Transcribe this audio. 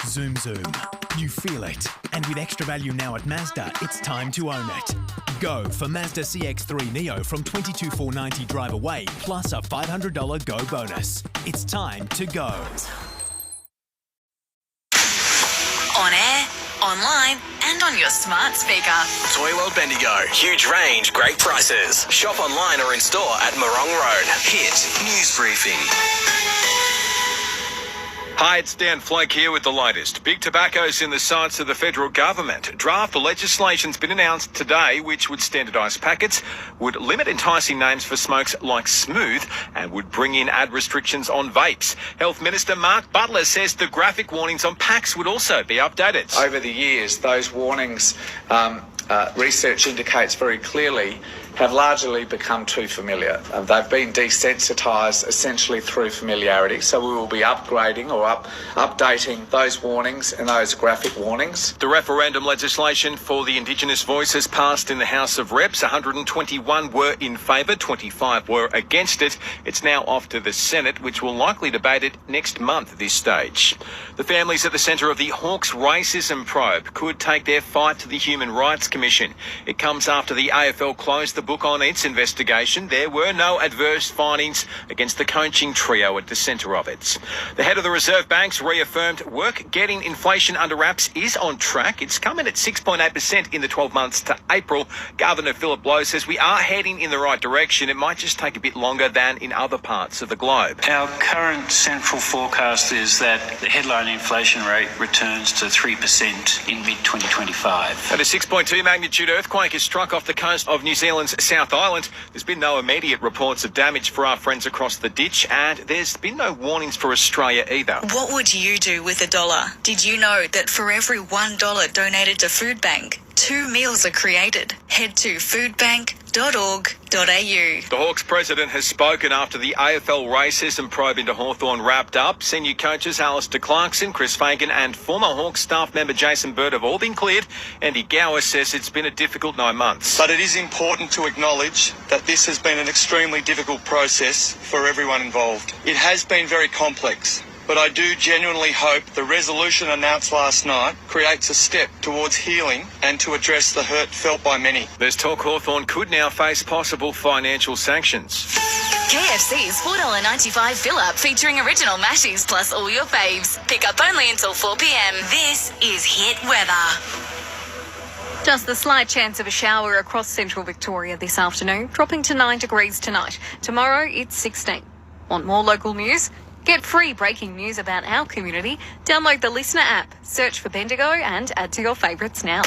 Zoom Zoom. You feel it. And with extra value now at Mazda, it's time to own it. Go for Mazda CX-3 Neo from $22,490 drive away, plus a $500 Go bonus. It's time to go. On air, online, and on your smart speaker. Toy World Bendigo. Huge range, great prices. Shop online or in store at Morong Road. Hit News Briefing. Hi, it's Flake here with the latest. Big tobacco's in the sights of the federal government. Draft legislation's been announced today which would standardise packets, would limit enticing names for smokes like Smooth, and would bring in ad restrictions on vapes. Health Minister Mark Butler says the graphic warnings on packs would also be updated. Over the years, those warnings, research indicates very clearly, have largely become too familiar. They've been desensitised essentially through familiarity, so we will be upgrading or updating those warnings and those graphic warnings. The referendum legislation for the Indigenous voices passed in the House of Reps. 121 were in favour, 25 were against it. It's now off to the Senate, which will likely debate it next month at this stage. The families at the centre of the Hawks racism probe could take their fight to the Human Rights Commission. It comes after the AFL closed the book on its investigation. There were no adverse findings against the coaching trio at the centre of it. The head of the Reserve Bank's reaffirmed work getting inflation under wraps is on track. It's come in at 6.8% in the 12 months to April. Governor Philip Lowe says we are heading in the right direction. It might just take a bit longer than in other parts of the globe. Our current central forecast is that the headline inflation rate returns to 3% in mid-2025. At a 6.2 magnitude earthquake has struck off the coast of New Zealand's South Island. There's been no immediate reports of damage for our friends across the ditch, and there's been no warnings for Australia either. What would you do with $1? Did you know that for every $1 donated to Food Bank, 2 meals are created? Head to foodbank.org.au. The Hawks president has spoken after the AFL racism probe into Hawthorn wrapped up. Senior coaches Alistair Clarkson, Chris Fagan and former Hawks staff member Jason Bird have all been cleared. Andy Gower says it's been a difficult 9 months. But it is important to acknowledge that this has been an extremely difficult process for everyone involved. It has been very complex, but I do genuinely hope the resolution announced last night creates a step towards healing and to address the hurt felt by many. There's talk Hawthorn could now face possible financial sanctions. KFC's $4.95 fill-up featuring original mashies plus all your faves. Pick up only until 4 p.m. This is Hit Weather. Just the slight chance of a shower across central Victoria this afternoon, dropping to 9 degrees tonight. Tomorrow, it's 16. Want more local news? Get free breaking news about our community. Download the Listener app, search for Bendigo and add to your favourites now.